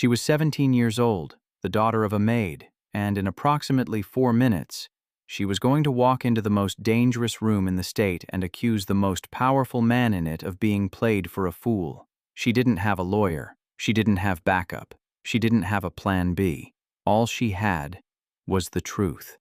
She was 17 years old, the daughter of a maid, and in approximately 4 minutes, she was going to walk into the most dangerous room in the state and accuse the most powerful man in it of being played for a fool. She didn't have a lawyer. She didn't have backup. She didn't have a plan B. All she had was the truth.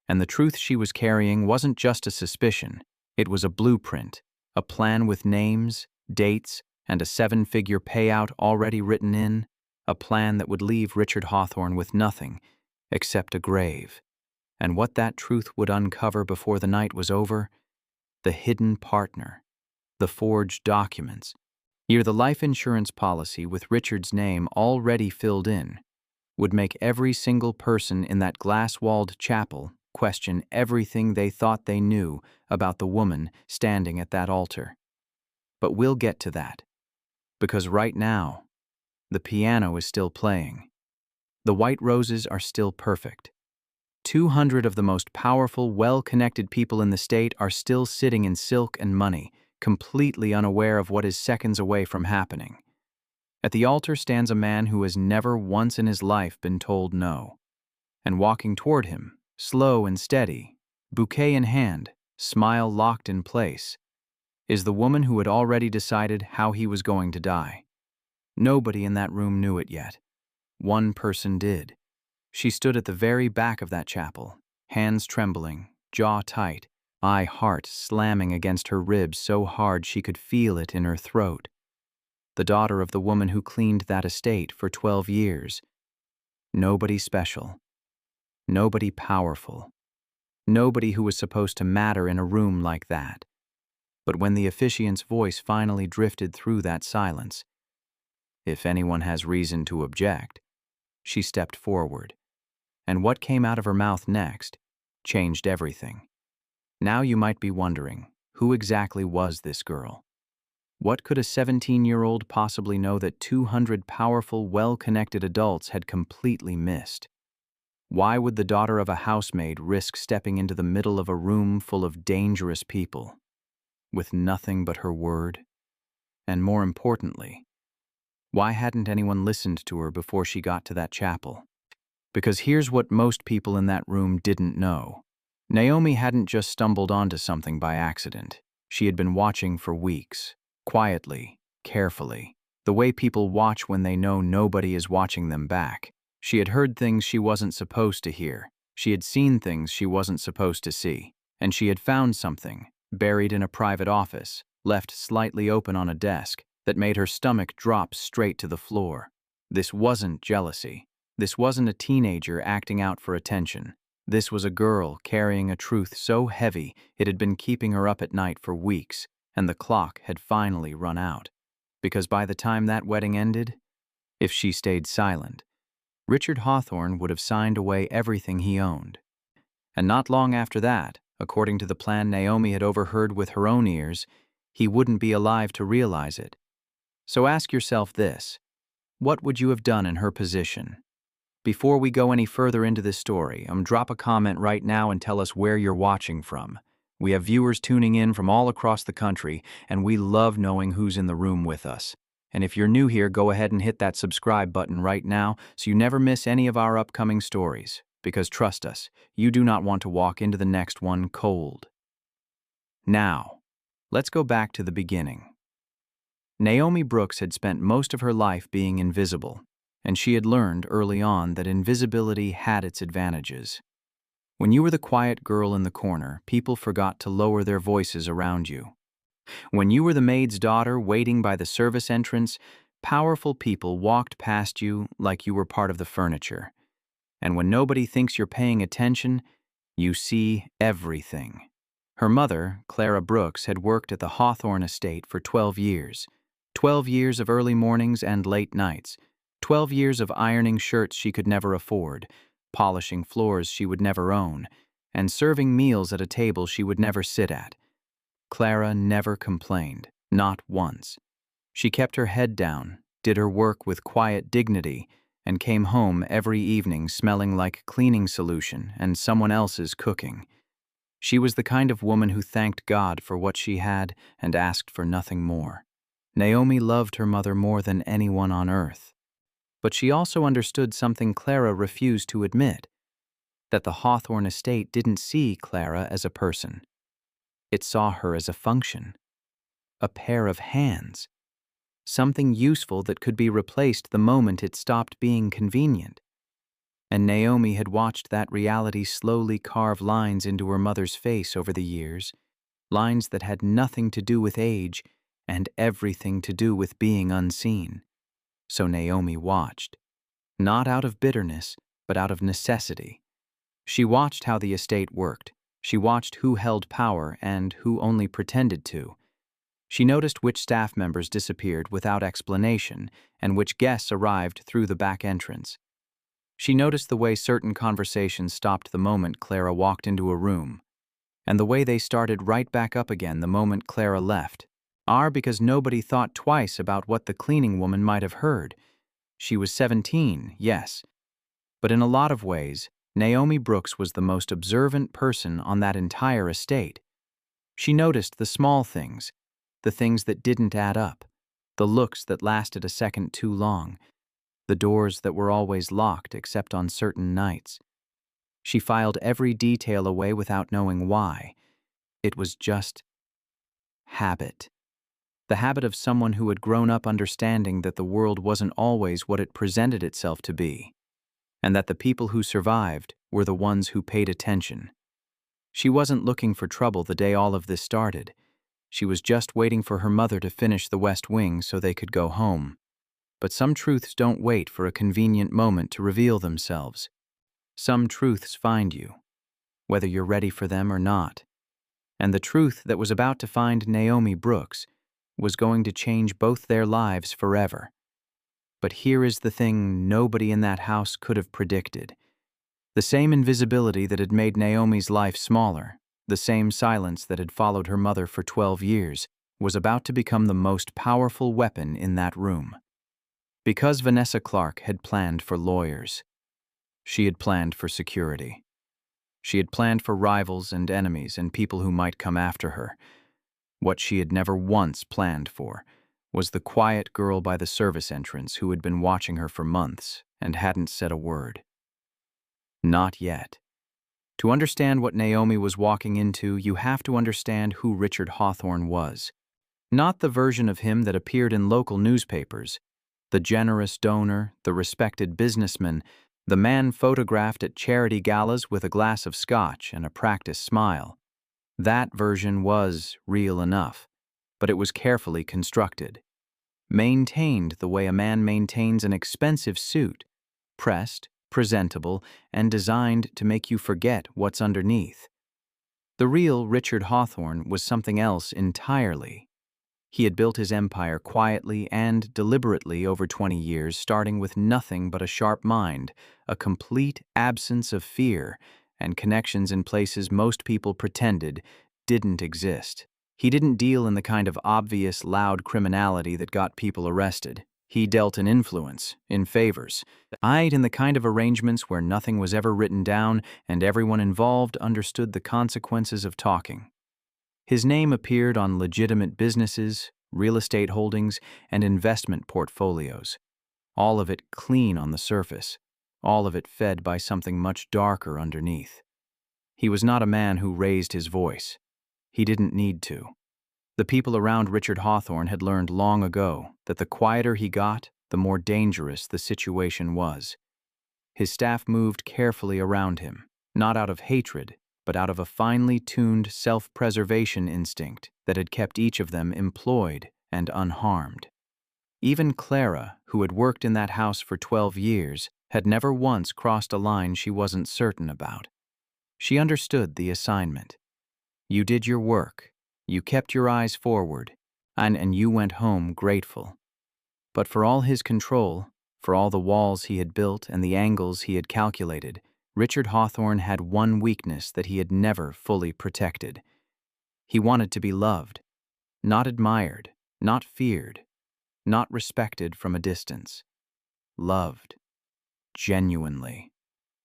And the truth she was carrying wasn't just a suspicion. It was a blueprint, a plan with names, dates, and a 7-figure payout already written in, a plan that would leave Richard Hawthorne with nothing except a grave. And what that truth would uncover before the night was over? The hidden partner, the forged documents, the life insurance policy with Richard's name already filled in, would make every single person in that glass-walled chapel question everything they thought they knew about the woman standing at that altar. But we'll get to that, because right now, the piano is still playing. The white roses are still perfect. 200 of the most powerful, well-connected people in the state are still sitting in silk and money, completely unaware of what is seconds away from happening. At the altar stands a man who has never once in his life been told no. And walking toward him, slow and steady, bouquet in hand, smile locked in place, is the woman who had already decided how he was going to die. Nobody in that room knew it yet. One person did. She stood at the very back of that chapel, hands trembling, jaw tight, heart slamming against her ribs so hard she could feel it in her throat. The daughter of the woman who cleaned that estate for 12 years. Nobody special. Nobody powerful. Nobody who was supposed to matter in a room like that. But when the officiant's voice finally drifted through that silence, if anyone has reason to object, she stepped forward. And what came out of her mouth next changed everything. Now you might be wondering, who exactly was this girl? What could a 17-year-old possibly know that 200 powerful, well-connected adults had completely missed? Why would the daughter of a housemaid risk stepping into the middle of a room full of dangerous people, with nothing but her word? And more importantly, why hadn't anyone listened to her before she got to that chapel? Because here's what most people in that room didn't know. Naomi hadn't just stumbled onto something by accident. She had been watching for weeks, quietly, carefully, the way people watch when they know nobody is watching them back. She had heard things she wasn't supposed to hear. She had seen things she wasn't supposed to see. And she had found something, buried in a private office, left slightly open on a desk, that made her stomach drop straight to the floor. This wasn't jealousy. This wasn't a teenager acting out for attention. This was a girl carrying a truth so heavy it had been keeping her up at night for weeks, and the clock had finally run out. Because by the time that wedding ended, if she stayed silent, Richard Hawthorne would have signed away everything he owned. And not long after that, according to the plan Naomi had overheard with her own ears, he wouldn't be alive to realize it. So ask yourself this: what would you have done in her position? Before we go any further into this story, drop a comment right now and tell us where you're watching from. We have viewers tuning in from all across the country, and we love knowing who's in the room with us. And if you're new here, go ahead and hit that subscribe button right now so you never miss any of our upcoming stories. Because trust us, you do not want to walk into the next one cold. Now, let's go back to the beginning. Naomi Brooks had spent most of her life being invisible, and she had learned early on that invisibility had its advantages. When you were the quiet girl in the corner, people forgot to lower their voices around you. When you were the maid's daughter waiting by the service entrance, powerful people walked past you like you were part of the furniture. And when nobody thinks you're paying attention, you see everything. Her mother, Clara Brooks, had worked at the Hawthorne estate for 12 years. 12 years of early mornings and late nights. 12 years of ironing shirts she could never afford, polishing floors she would never own, and serving meals at a table she would never sit at. Clara never complained, not once. She kept her head down, did her work with quiet dignity, and came home every evening smelling like cleaning solution and someone else's cooking. She was the kind of woman who thanked God for what she had and asked for nothing more. Naomi loved her mother more than anyone on earth. But she also understood something Clara refused to admit, that the Hawthorne estate didn't see Clara as a person. It saw her as a function, a pair of hands, something useful that could be replaced the moment it stopped being convenient. And Naomi had watched that reality slowly carve lines into her mother's face over the years, lines that had nothing to do with age and everything to do with being unseen. So Naomi watched, not out of bitterness, but out of necessity. She watched how the estate worked. She watched who held power and who only pretended to. She noticed which staff members disappeared without explanation and which guests arrived through the back entrance. She noticed the way certain conversations stopped the moment Clara walked into a room, and the way they started right back up again the moment Clara left. Because nobody thought twice about what the cleaning woman might have heard. She was 17, yes, but in a lot of ways, Naomi Brooks was the most observant person on that entire estate. She noticed the small things, the things that didn't add up, the looks that lasted a second too long, the doors that were always locked except on certain nights. She filed every detail away without knowing why. It was just habit. The habit of someone who had grown up understanding that the world wasn't always what it presented itself to be, and that the people who survived were the ones who paid attention. She wasn't looking for trouble the day all of this started. She was just waiting for her mother to finish the West Wing so they could go home. But some truths don't wait for a convenient moment to reveal themselves. Some truths find you, whether you're ready for them or not. And the truth that was about to find Naomi Brooks was going to change both their lives forever. But here is the thing nobody in that house could have predicted. The same invisibility that had made Naomi's life smaller, the same silence that had followed her mother for 12 years, was about to become the most powerful weapon in that room. Because Vanessa Clarke had planned for lawyers. She had planned for security. She had planned for rivals and enemies and people who might come after her. What she had never once planned for was the quiet girl by the service entrance who had been watching her for months and hadn't said a word. Not yet. To understand what Naomi was walking into, you have to understand who Richard Hawthorne was. Not the version of him that appeared in local newspapers, the generous donor, the respected businessman, the man photographed at charity galas with a glass of scotch and a practiced smile. That version was real enough, but it was carefully constructed. Maintained the way a man maintains an expensive suit, pressed, presentable, and designed to make you forget what's underneath. The real Richard Hawthorne was something else entirely. He had built his empire quietly and deliberately over 20 years, starting with nothing but a sharp mind, a complete absence of fear, and connections in places most people pretended didn't exist. He didn't deal in the kind of obvious, loud criminality that got people arrested. He dealt in influence, in favors, in the kind of arrangements where nothing was ever written down and everyone involved understood the consequences of talking. His name appeared on legitimate businesses, real estate holdings, and investment portfolios. All of it clean on the surface, all of it fed by something much darker underneath. He was not a man who raised his voice. He didn't need to. The people around Richard Hawthorne had learned long ago that the quieter he got, the more dangerous the situation was. His staff moved carefully around him, not out of hatred, but out of a finely tuned self-preservation instinct that had kept each of them employed and unharmed. Even Clara, who had worked in that house for 12 years, had never once crossed a line she wasn't certain about. She understood the assignment. You did your work, you kept your eyes forward, and you went home grateful. But for all his control, for all the walls he had built and the angles he had calculated, Richard Hawthorne had one weakness that he had never fully protected. He wanted to be loved, not admired, not feared, not respected from a distance. Loved. Genuinely.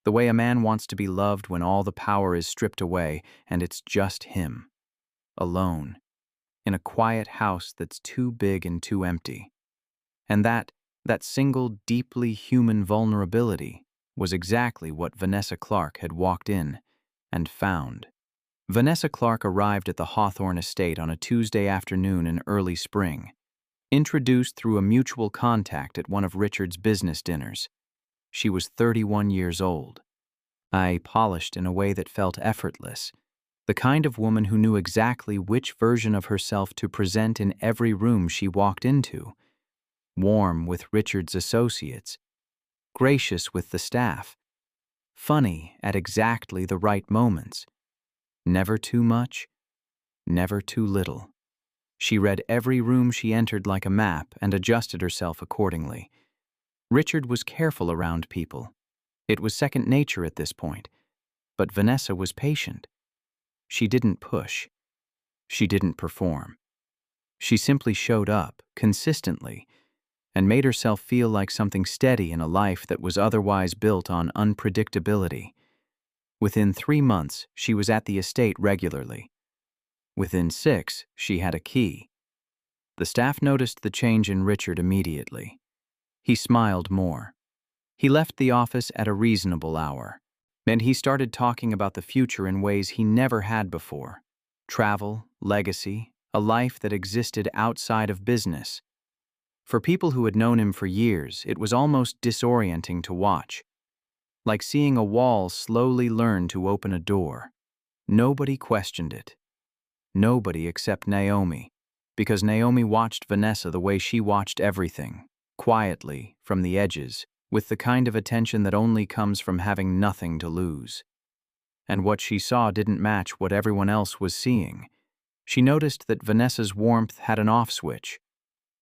The way a man wants to be loved when all the power is stripped away and it's just him. Alone. In a quiet house that's too big and too empty. And that, That single, deeply human vulnerability was exactly what Vanessa Clarke had walked in and found. Vanessa Clarke arrived at the Hawthorne estate on a Tuesday afternoon in early spring, introduced through a mutual contact at one of Richard's business dinners. She was 31 years old, polished in a way that felt effortless, the kind of woman who knew exactly which version of herself to present in every room she walked into. Warm with Richard's associates, gracious with the staff, funny at exactly the right moments. Never too much, never too little. She read every room she entered like a map and adjusted herself accordingly. Richard was careful around people. It was second nature at this point. But Vanessa was patient. She didn't push. She didn't perform. She simply showed up, consistently, and made herself feel like something steady in a life that was otherwise built on unpredictability. Within 3 months, she was at the estate regularly. Within 6, she had a key. The staff noticed the change in Richard immediately. He smiled more. He left the office at a reasonable hour, and he started talking about the future in ways he never had before. Travel, legacy, a life that existed outside of business. For people who had known him for years, it was almost disorienting to watch, like seeing a wall slowly learn to open a door. Nobody questioned it. Nobody except Naomi, because Naomi watched Vanessa the way she watched everything, quietly, from the edges, with the kind of attention that only comes from having nothing to lose. And what she saw didn't match what everyone else was seeing. She noticed that Vanessa's warmth had an off switch.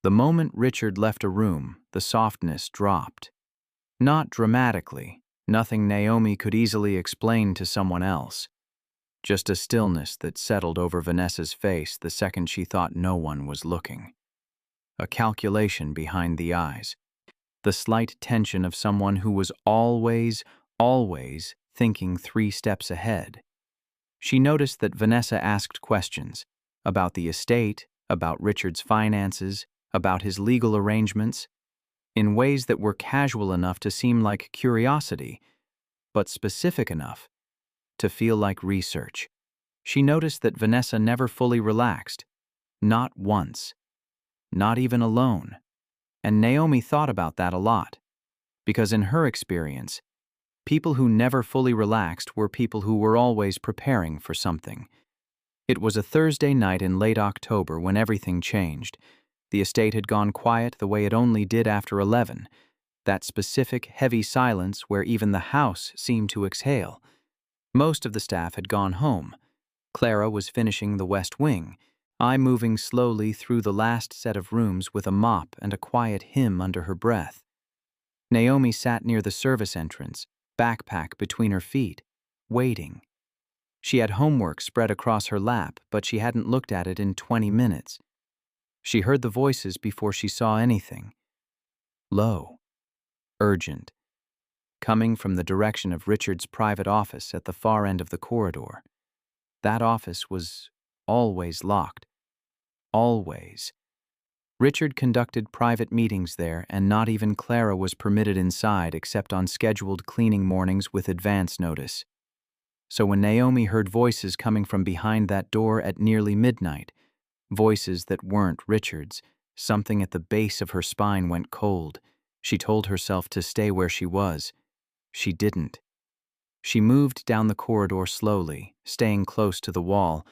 The moment Richard left a room, the softness dropped. Not dramatically, nothing Naomi could easily explain to someone else. Just a stillness that settled over Vanessa's face the second she thought no one was looking. A calculation behind the eyes. The slight tension of someone who was always thinking 3 steps ahead. She noticed that Vanessa asked questions about the estate, about Richard's finances, about his legal arrangements, in ways that were casual enough to seem like curiosity, but specific enough to feel like research. She noticed that Vanessa never fully relaxed, not once, not even alone. And Naomi thought about that a lot, because in her experience, people who never fully relaxed were people who were always preparing for something. It was a Thursday night in late October when everything changed. The estate had gone quiet the way it only did after 11, that specific, heavy silence where even the house seemed to exhale. Most of the staff had gone home. Clara was finishing the west wing, I moving slowly through the last set of rooms with a mop and a quiet hymn under her breath. Naomi sat near the service entrance, backpack between her feet, waiting. She had homework spread across her lap, but she hadn't looked at it in 20 minutes. She heard the voices before she saw anything. Low, urgent, coming from the direction of Richard's private office at the far end of the corridor. That office was always locked. Always. Richard conducted private meetings there, and not even Clara was permitted inside except on scheduled cleaning mornings with advance notice. So when Naomi heard voices coming from behind that door at nearly midnight, voices that weren't Richard's, something at the base of her spine went cold. She told herself to stay where she was. She didn't. She moved down the corridor slowly, staying close to the wall,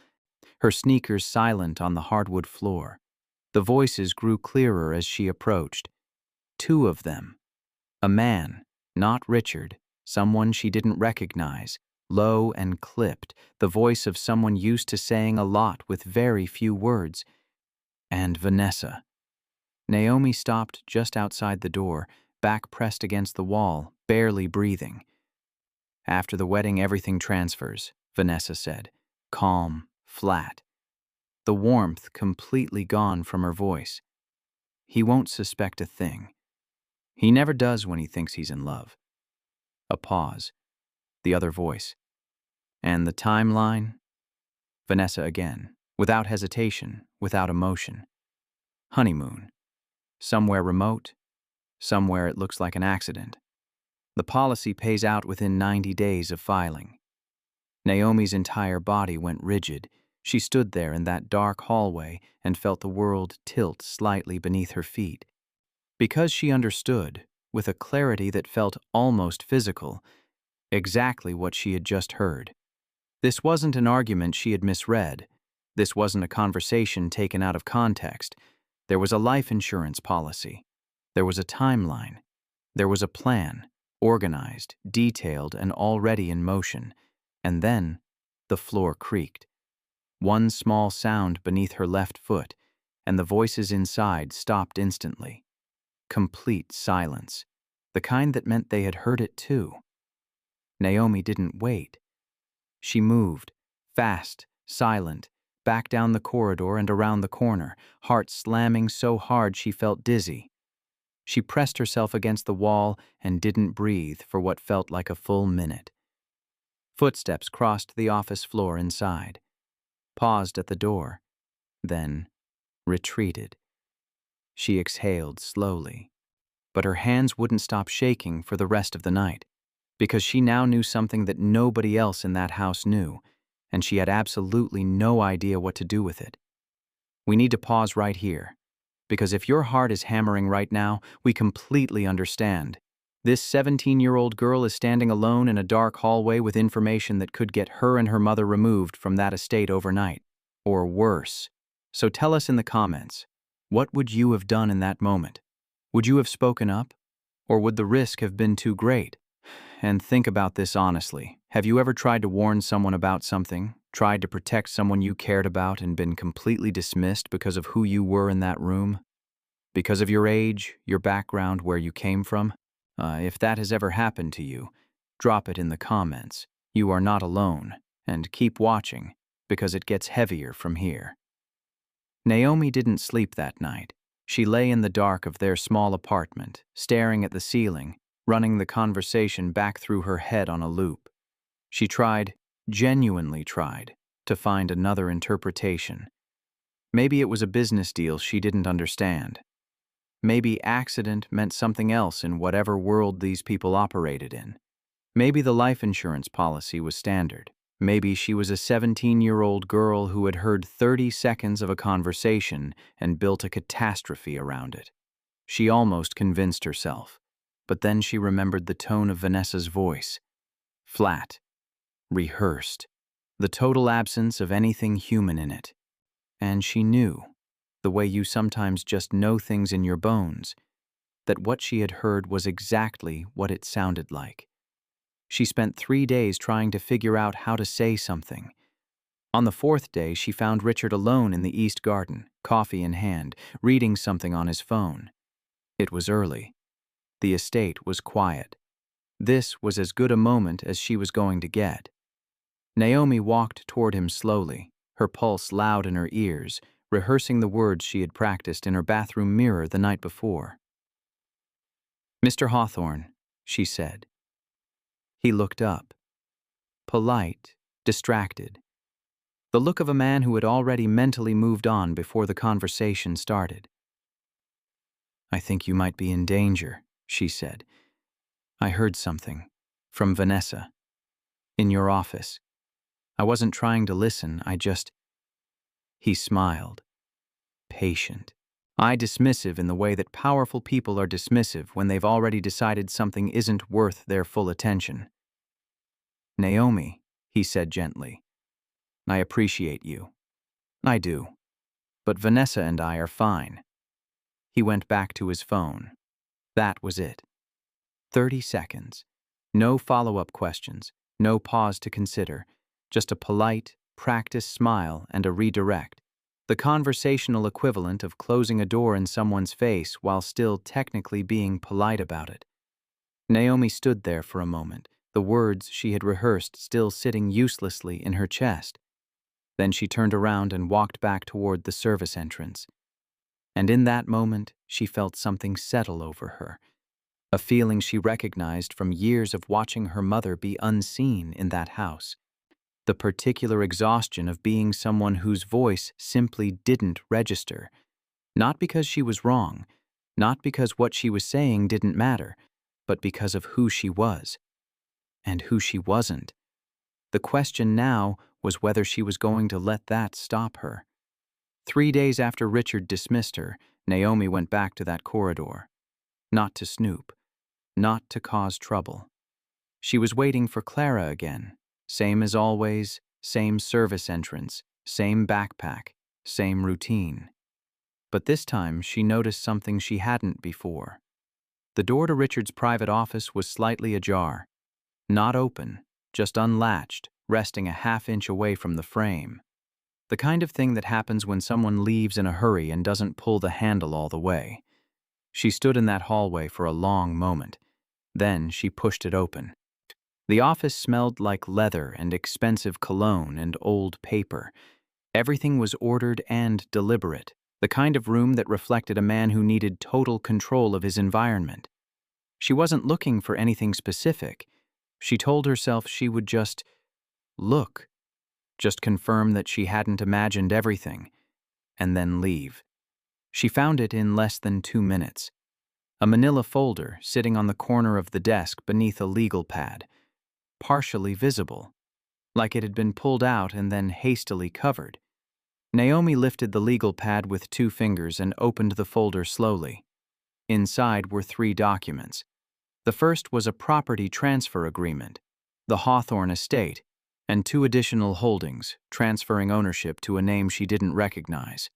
her sneakers silent on the hardwood floor. The voices grew clearer as she approached. 2 of them. A man, not Richard, someone she didn't recognize, low and clipped, the voice of someone used to saying a lot with very few words. And Vanessa. Naomi stopped just outside the door, back pressed against the wall, barely breathing. After the wedding, everything transfers, Vanessa said, calm, flat. The warmth completely gone from her voice. He won't suspect a thing. He never does when he thinks he's in love. A pause. The other voice. And the timeline? Vanessa again, without hesitation, without emotion. Honeymoon. Somewhere remote, Somewhere it looks like an accident. The policy pays out within 90 days of filing. Naomi's entire body went rigid. She stood there in that dark hallway and felt the world tilt slightly beneath her feet. Because she understood, with a clarity that felt almost physical, exactly what she had just heard. This wasn't an argument she had misread. This wasn't a conversation taken out of context. There was a life insurance policy. There was a timeline. There was a plan, organized, detailed, and already in motion. And then, the floor creaked. One small sound beneath her left foot, and the voices inside stopped instantly. Complete silence, the kind that meant they had heard it too. Naomi didn't wait. She moved, fast, silent, back down the corridor and around the corner, heart slamming so hard she felt dizzy. She pressed herself against the wall and didn't breathe for what felt like a full minute. Footsteps crossed the office floor inside, paused at the door, then retreated. She exhaled slowly, but her hands wouldn't stop shaking for the rest of the night, because she now knew something that nobody else in that house knew, and she had absolutely no idea what to do with it. We need to pause right here, because if your heart is hammering right now, we completely understand. This 17-year-old girl is standing alone in a dark hallway with information that could get her and her mother removed from that estate overnight, or worse. So tell us in the comments, what would you have done in that moment? Would you have spoken up? Or would the risk have been too great? And think about this honestly. Have you ever tried to warn someone about something, tried to protect someone you cared about and been completely dismissed because of who you were in that room? Because of your age, your background, where you came from? If that has ever happened to you, drop it in the comments. You are not alone, and keep watching, because it gets heavier from here. Naomi didn't sleep that night. She lay in the dark of their small apartment, staring at the ceiling, running the conversation back through her head on a loop. She tried, genuinely tried, to find another interpretation. Maybe it was a business deal she didn't understand. Maybe accident meant something else in whatever world these people operated in. Maybe the life insurance policy was standard. Maybe she was a 17-year-old girl who had heard 30 seconds of a conversation and built a catastrophe around it. She almost convinced herself, but then she remembered the tone of Vanessa's voice. Flat, rehearsed, the total absence of anything human in it. And she knew, the way you sometimes just know things in your bones, that what she had heard was exactly what it sounded like. She spent 3 days trying to figure out how to say something. On the 4th day, she found Richard alone in the East Garden, coffee in hand, reading something on his phone. It was early. The estate was quiet. This was as good a moment as she was going to get. Naomi walked toward him slowly, her pulse loud in her ears, rehearsing the words she had practiced in her bathroom mirror the night before. "Mr. Hawthorne," she said. He looked up. Polite, distracted. The look of a man who had already mentally moved on before the conversation started. "I think you might be in danger," she said. "I heard something. From Vanessa. In your office. I wasn't trying to listen, I just—" He smiled. Patient. Dismissive in the way that powerful people are dismissive when they've already decided something isn't worth their full attention. "Naomi," he said gently, "I appreciate you. I do. But Vanessa and I are fine." He went back to his phone. That was it. 30 seconds. No follow-up questions, no pause to consider, just a polite, practiced smile and a redirect. The conversational equivalent of closing a door in someone's face while still technically being polite about it. Naomi stood there for a moment, the words she had rehearsed still sitting uselessly in her chest. Then she turned around and walked back toward the service entrance. And in that moment, she felt something settle over her, a feeling she recognized from years of watching her mother be unseen in that house. The particular exhaustion of being someone whose voice simply didn't register, not because she was wrong, Not because what she was saying didn't matter, but because of who she was and who she wasn't. The question now was whether she was going to let that stop her. 3 days after Richard dismissed her, Naomi went back to that corridor. Not to snoop, not to cause trouble. She was waiting for Clara again. Same as always, same service entrance, same backpack, same routine. But this time she noticed something she hadn't before. The door to Richard's private office was slightly ajar. Not open, just unlatched, resting a half-inch away from the frame. The kind of thing that happens when someone leaves in a hurry and doesn't pull the handle all the way. She stood in that hallway for a long moment. Then she pushed it open. The office smelled like leather and expensive cologne and old paper. Everything was ordered and deliberate, the kind of room that reflected a man who needed total control of his environment. She wasn't looking for anything specific. She told herself she would just look, just confirm that she hadn't imagined everything, and then leave. She found it in less than 2 minutes. A manila folder sitting on the corner of the desk beneath a legal pad, partially visible, like it had been pulled out and then hastily covered. Naomi lifted the legal pad with 2 fingers and opened the folder slowly. Inside were 3 documents. The first was a property transfer agreement, the Hawthorne estate, and 2 additional holdings, transferring ownership to a name she didn't recognize.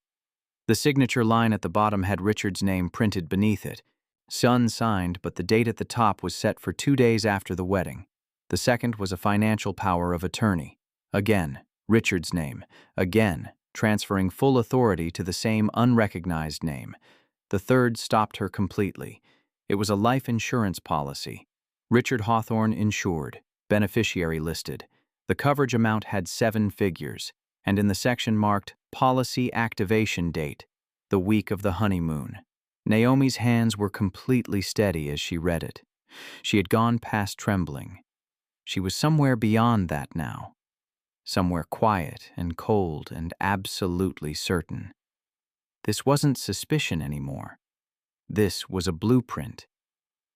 The signature line at the bottom had Richard's name printed beneath it. Son signed, but the date at the top was set for 2 days after the wedding. The second was a financial power of attorney. Again, Richard's name. Again, transferring full authority to the same unrecognized name. The third stopped her completely. It was a life insurance policy. Richard Hawthorne insured, beneficiary listed. The coverage amount had 7 figures, and in the section marked Policy Activation Date, the week of the honeymoon. Naomi's hands were completely steady as she read it. She had gone past trembling. She was somewhere beyond that now. Somewhere quiet and cold and absolutely certain. This wasn't suspicion anymore. This was a blueprint.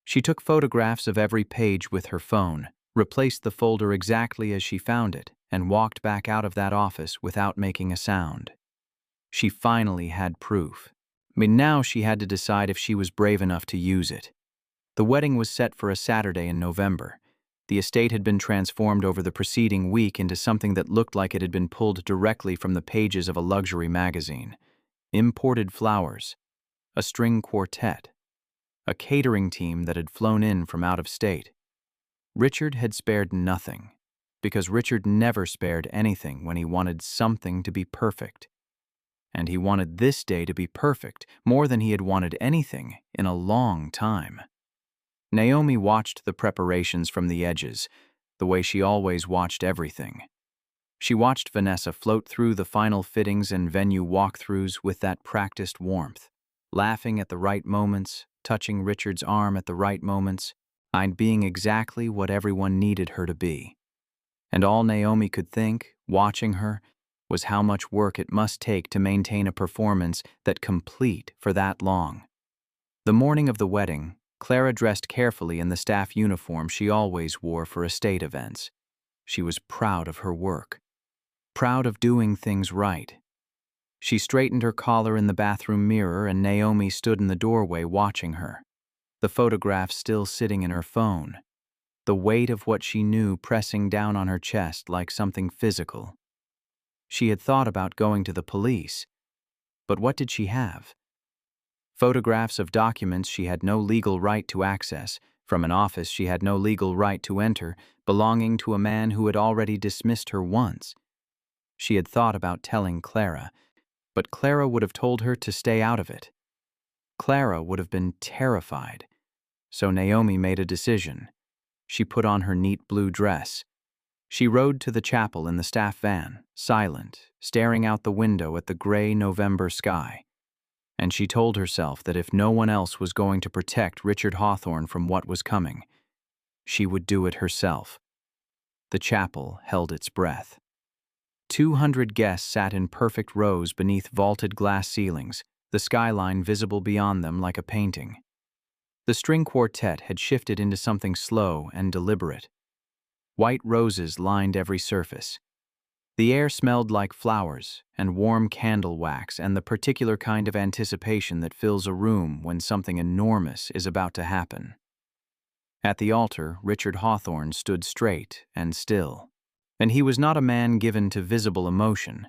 She took photographs of every page with her phone, replaced the folder exactly as she found it, and walked back out of that office without making a sound. She finally had proof. But now she had to decide if she was brave enough to use it. The wedding was set for a Saturday in November. The estate had been transformed over the preceding week into something that looked like it had been pulled directly from the pages of a luxury magazine. Imported flowers, a string quartet, a catering team that had flown in from out of state. Richard had spared nothing, because Richard never spared anything when he wanted something to be perfect. And he wanted this day to be perfect more than he had wanted anything in a long time. Naomi watched the preparations from the edges, the way she always watched everything. She watched Vanessa float through the final fittings and venue walkthroughs with that practiced warmth, laughing at the right moments, touching Richard's arm at the right moments, and being exactly what everyone needed her to be. And all Naomi could think, watching her, was how much work it must take to maintain a performance that complete for that long. The morning of the wedding, Clara dressed carefully in the staff uniform she always wore for estate events. She was proud of her work, proud of doing things right. She straightened her collar in the bathroom mirror, and Naomi stood in the doorway watching her, the photograph still sitting in her phone, the weight of what she knew pressing down on her chest like something physical. She had thought about going to the police, but what did she have? Photographs of documents she had no legal right to access, from an office she had no legal right to enter, belonging to a man who had already dismissed her once. She had thought about telling Clara, but Clara would have told her to stay out of it. Clara would have been terrified. So Naomi made a decision. She put on her neat blue dress. She rode to the chapel in the staff van, silent, staring out the window at the gray November sky. And she told herself that if no one else was going to protect Richard Hawthorne from what was coming, she would do it herself. The chapel held its breath. 200 guests sat in perfect rows beneath vaulted glass ceilings, the skyline visible beyond them like a painting. The string quartet had shifted into something slow and deliberate. White roses lined every surface. The air smelled like flowers and warm candle wax and the particular kind of anticipation that fills a room when something enormous is about to happen. At the altar, Richard Hawthorne stood straight and still. And he was not a man given to visible emotion,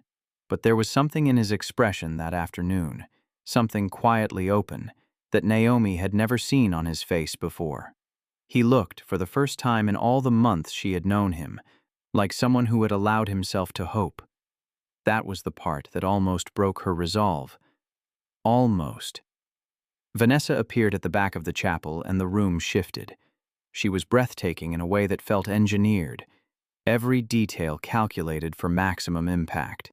but there was something in his expression that afternoon, something quietly open, that Naomi had never seen on his face before. He looked, for the first time in all the months she had known him, like someone who had allowed himself to hope. That was the part that almost broke her resolve. Almost. Vanessa appeared at the back of the chapel and the room shifted. She was breathtaking in a way that felt engineered, every detail calculated for maximum impact.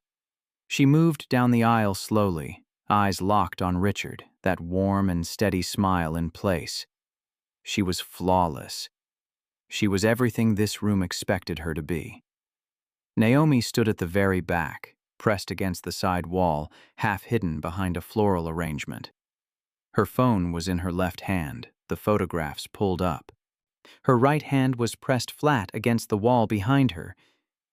She moved down the aisle slowly, eyes locked on Richard, that warm and steady smile in place. She was flawless. She was everything this room expected her to be. Naomi stood at the very back, pressed against the side wall, half hidden behind a floral arrangement. Her phone was in her left hand, the photographs pulled up. Her right hand was pressed flat against the wall behind her.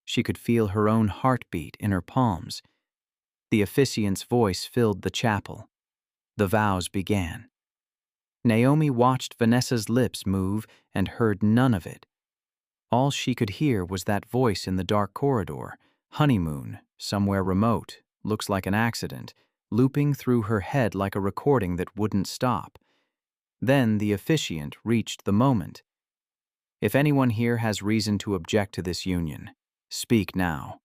She could feel her own heartbeat in her palms. The officiant's voice filled the chapel. The vows began. Naomi watched Vanessa's lips move and heard none of it. All she could hear was that voice in the dark corridor, honeymoon, somewhere remote, looks like an accident, looping through her head like a recording that wouldn't stop. Then the officiant reached the moment. If anyone here has reason to object to this union, speak now.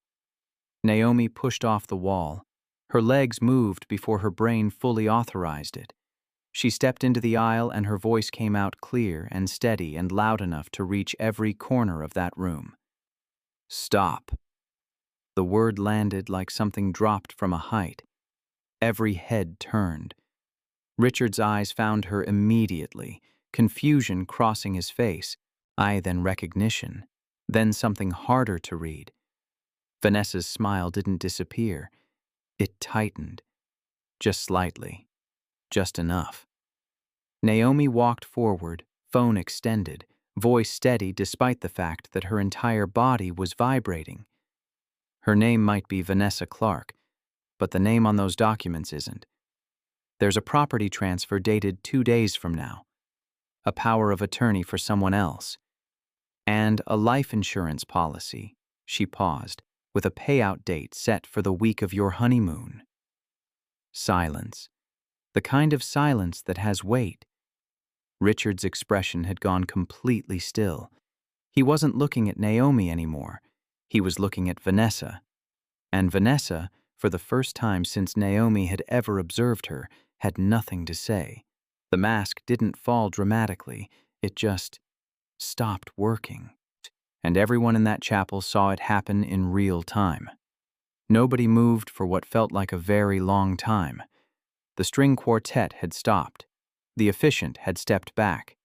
Naomi pushed off the wall. Her legs moved before her brain fully authorized it. She stepped into the aisle and her voice came out clear and steady and loud enough to reach every corner of that room. Stop. The word landed like something dropped from a height. Every head turned. Richard's eyes found her immediately, confusion crossing his face. Then recognition, then something harder to read. Vanessa's smile didn't disappear. It tightened. Just slightly. Just enough. Naomi walked forward, phone extended, voice steady despite the fact that her entire body was vibrating. Her name might be Vanessa Clarke, but the name on those documents isn't. There's a property transfer dated 2 days from now. A power of attorney for someone else. And a life insurance policy, she paused, with a payout date set for the week of your honeymoon. Silence. The kind of silence that has weight. Richard's expression had gone completely still. He wasn't looking at Naomi anymore. He was looking at Vanessa. And Vanessa, for the first time since Naomi had ever observed her, had nothing to say. The mask didn't fall dramatically. It just stopped working. And everyone in that chapel saw it happen in real time. Nobody moved for what felt like a very long time. The string quartet had stopped. The officiant had stepped back.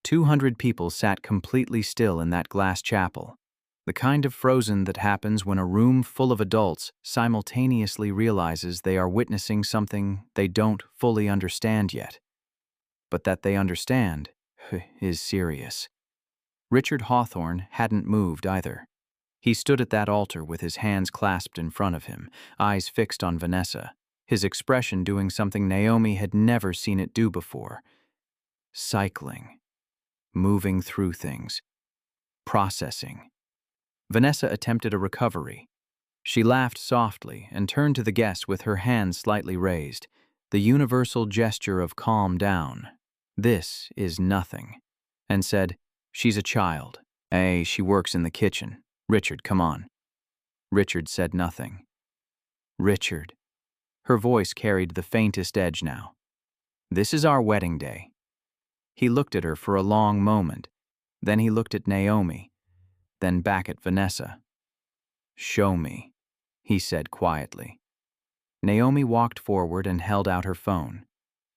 200 people sat completely still in that glass chapel. The kind of frozen that happens when a room full of adults simultaneously realizes they are witnessing something they don't fully understand yet. But that they understand is serious. Richard Hawthorne hadn't moved either. He stood at that altar with his hands clasped in front of him, eyes fixed on Vanessa, his expression doing something Naomi had never seen it do before. Cycling. Moving through things. Processing. Vanessa attempted a recovery. She laughed softly and turned to the guest with her hands slightly raised, the universal gesture of calm down. This is nothing. And said, "She's a child. Hey, she works in the kitchen. Richard, come on." Richard said nothing. Richard. Her voice carried the faintest edge now. "This is our wedding day." He looked at her for a long moment. Then he looked at Naomi. Then back at Vanessa. "Show me," he said quietly. Naomi walked forward and held out her phone.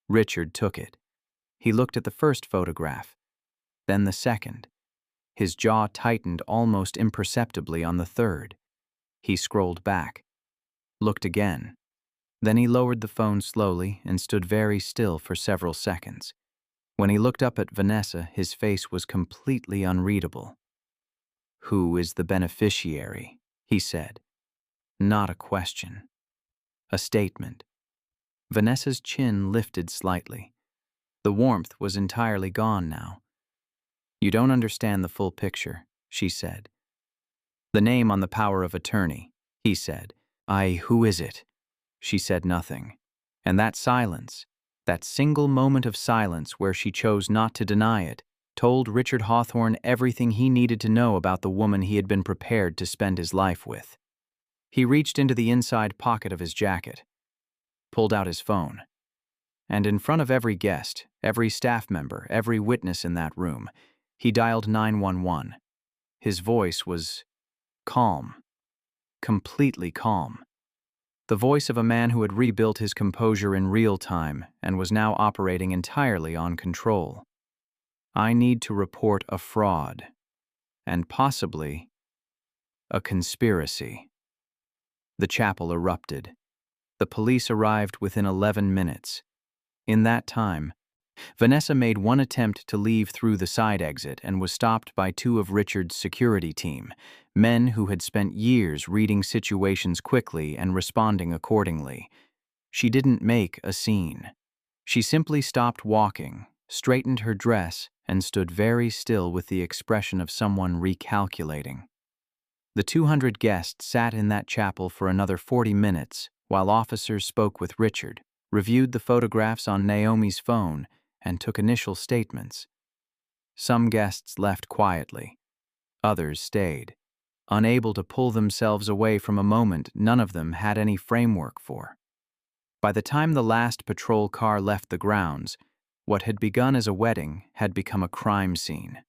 Richard took it. He looked at the first photograph, then the second. His jaw tightened almost imperceptibly on the third. He scrolled back, looked again, Then he lowered the phone slowly and stood very still for several seconds. When he looked up at Vanessa, his face was completely unreadable. "Who is the beneficiary?" he said. Not a question. A statement. Vanessa's chin lifted slightly. The warmth was entirely gone now. "You don't understand the full picture," she said. "The name on the power of attorney," he said. Who is it?" She said nothing. And that silence, that single moment of silence where she chose not to deny it, told Richard Hawthorne everything he needed to know about the woman he had been prepared to spend his life with. He reached into the inside pocket of his jacket, pulled out his phone, and in front of every guest, every staff member, every witness in that room, he dialed 911. His voice was calm, completely calm. The voice of a man who had rebuilt his composure in real time and was now operating entirely on control. "I need to report a fraud, and possibly a conspiracy." The chapel erupted. The police arrived within 11 minutes. In that time, Vanessa made one attempt to leave through the side exit and was stopped by two of Richard's security team, men who had spent years reading situations quickly and responding accordingly. She didn't make a scene. She simply stopped walking, straightened her dress, and stood very still with the expression of someone recalculating. The 200 guests sat in that chapel for another 40 minutes while officers spoke with Richard, reviewed the photographs on Naomi's phone, and took initial statements. Some guests left quietly. Others stayed, unable to pull themselves away from a moment none of them had any framework for. By the time the last patrol car left the grounds, what had begun as a wedding had become a crime scene.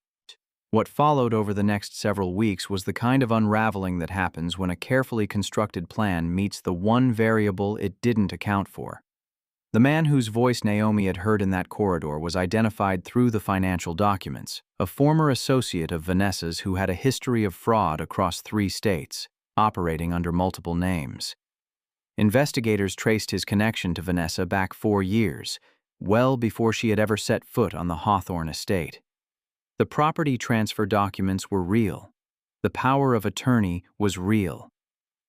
What followed over the next several weeks was the kind of unraveling that happens when a carefully constructed plan meets the one variable it didn't account for. The man whose voice Naomi had heard in that corridor was identified through the financial documents, a former associate of Vanessa's who had a history of fraud across 3 states, operating under multiple names. Investigators traced his connection to Vanessa back 4 years, well before she had ever set foot on the Hawthorne estate. The property transfer documents were real. The power of attorney was real.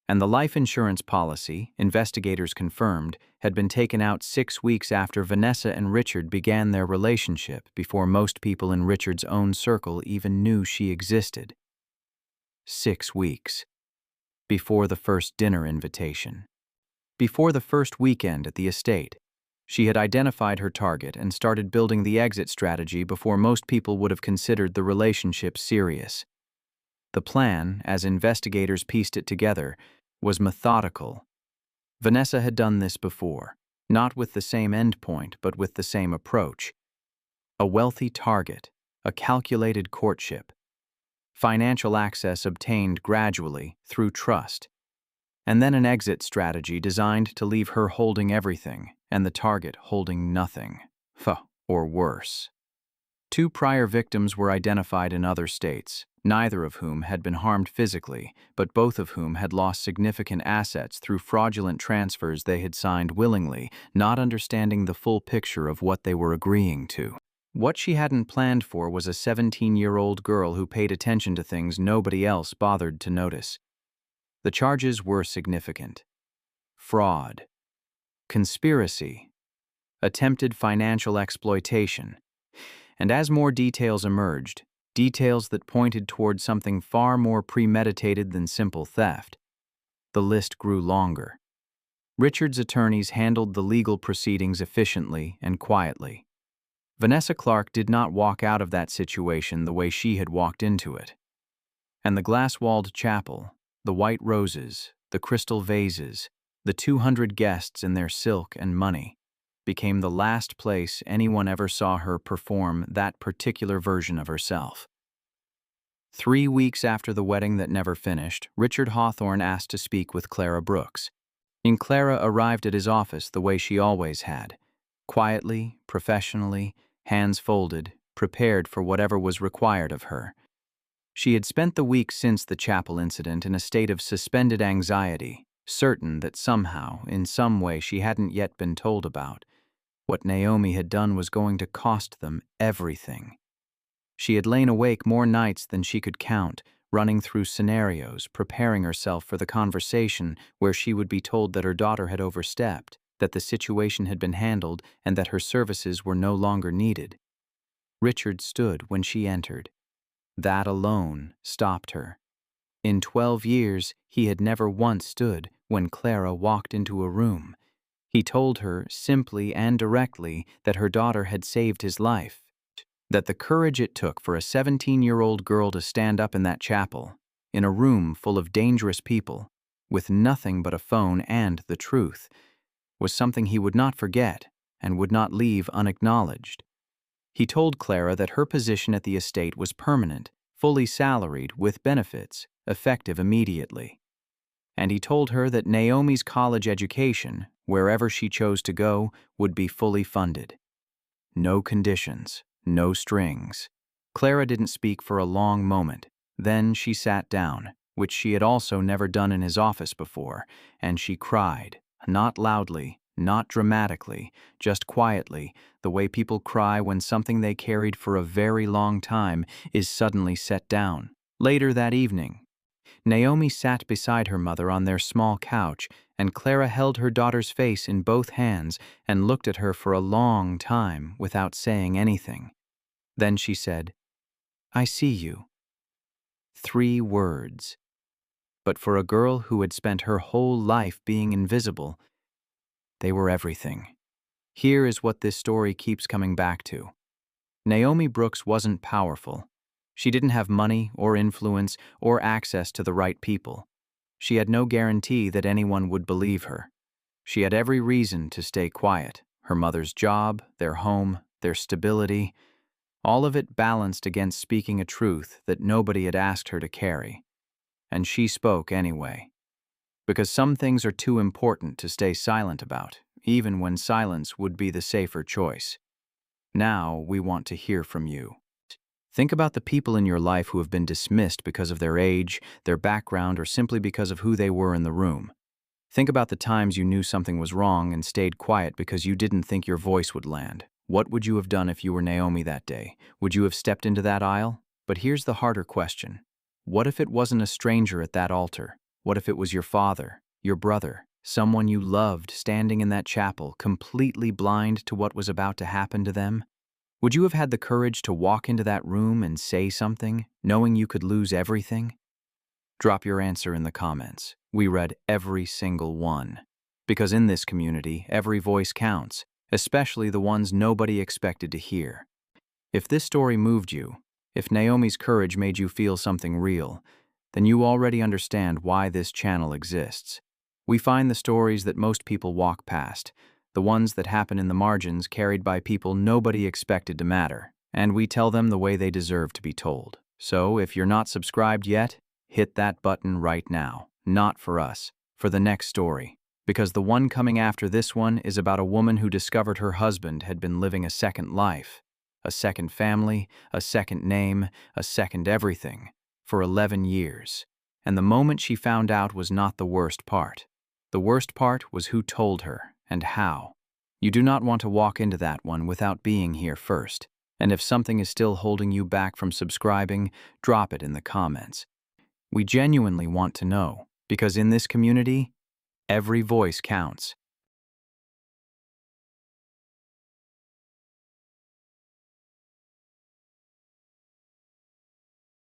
And the life insurance policy, investigators confirmed, had been taken out 6 weeks after Vanessa and Richard began their relationship, before most people in Richard's own circle even knew she existed. 6 weeks. Before the first dinner invitation. Before the first weekend at the estate. She had identified her target and started building the exit strategy before most people would have considered the relationship serious. The plan, as investigators pieced it together, was methodical. Vanessa had done this before, not with the same endpoint, but with the same approach. A wealthy target, a calculated courtship. Financial access obtained gradually, through trust. And then an exit strategy designed to leave her holding everything, and the target holding nothing. Or worse. 2 prior victims were identified in other states, neither of whom had been harmed physically, but both of whom had lost significant assets through fraudulent transfers they had signed willingly, not understanding the full picture of what they were agreeing to. What she hadn't planned for was a 17-year-old girl who paid attention to things nobody else bothered to notice. The charges were significant. Fraud. Conspiracy. Attempted financial exploitation. And as more details emerged, details that pointed toward something far more premeditated than simple theft, the list grew longer. Richard's attorneys handled the legal proceedings efficiently and quietly. Vanessa Clarke did not walk out of that situation the way she had walked into it. And the glass-walled chapel, the white roses, the crystal vases, the 200 guests in their silk and money, became the last place anyone ever saw her perform that particular version of herself. 3 weeks after the wedding that never finished, Richard Hawthorne asked to speak with Clara Brooks. And Clara arrived at his office the way she always had, quietly, professionally, hands folded, prepared for whatever was required of her. She had spent the week since the chapel incident in a state of suspended anxiety, certain that somehow, in some way she hadn't yet been told about, what Naomi had done was going to cost them everything. She had lain awake more nights than she could count, running through scenarios, preparing herself for the conversation where she would be told that her daughter had overstepped, that the situation had been handled, and that her services were no longer needed. Richard stood when she entered. That alone stopped her. In 12 years, he had never once stood when Clara walked into a room. He told her, simply and directly, that her daughter had saved his life, that the courage it took for a 17-year-old girl to stand up in that chapel, in a room full of dangerous people, with nothing but a phone and the truth, was something he would not forget and would not leave unacknowledged. He told Clara that her position at the estate was permanent, fully salaried, with benefits, effective immediately. And he told her that Naomi's college education, wherever she chose to go, would be fully funded. No conditions, no strings. Clara didn't speak for a long moment. Then she sat down, which she had also never done in his office before, and she cried, not loudly, not dramatically, just quietly, the way people cry when something they carried for a very long time is suddenly set down. Later that evening, Naomi sat beside her mother on their small couch, and Clara held her daughter's face in both hands and looked at her for a long time without saying anything. Then she said, "I see you." 3 words. But for a girl who had spent her whole life being invisible, they were everything. Here is what this story keeps coming back to. Naomi Brooks wasn't powerful. She didn't have money or influence or access to the right people. She had no guarantee that anyone would believe her. She had every reason to stay quiet. Her mother's job, their home, their stability, all of it balanced against speaking a truth that nobody had asked her to carry. And she spoke anyway. Because some things are too important to stay silent about, even when silence would be the safer choice. Now we want to hear from you. Think about the people in your life who have been dismissed because of their age, their background, or simply because of who they were in the room. Think about the times you knew something was wrong and stayed quiet because you didn't think your voice would land. What would you have done if you were Naomi that day? Would you have stepped into that aisle? But here's the harder question. What if it wasn't a stranger at that altar? What if it was your father, your brother, someone you loved standing in that chapel, completely blind to what was about to happen to them? Would you have had the courage to walk into that room and say something, knowing you could lose everything? Drop your answer in the comments. We read every single one. Because in this community, every voice counts, especially the ones nobody expected to hear. If this story moved you, if Naomi's courage made you feel something real, then you already understand why this channel exists. We find the stories that most people walk past, the ones that happen in the margins carried by people nobody expected to matter, and we tell them the way they deserve to be told. So if you're not subscribed yet, hit that button right now. Not for us, for the next story. Because the one coming after this one is about a woman who discovered her husband had been living a second life, a second family, a second name, a second everything, for 11 years. And the moment she found out was not the worst part. The worst part was who told her and how. You do not want to walk into that one without being here first. And if something is still holding you back from subscribing, drop it in the comments. We genuinely want to know, because in this community, every voice counts.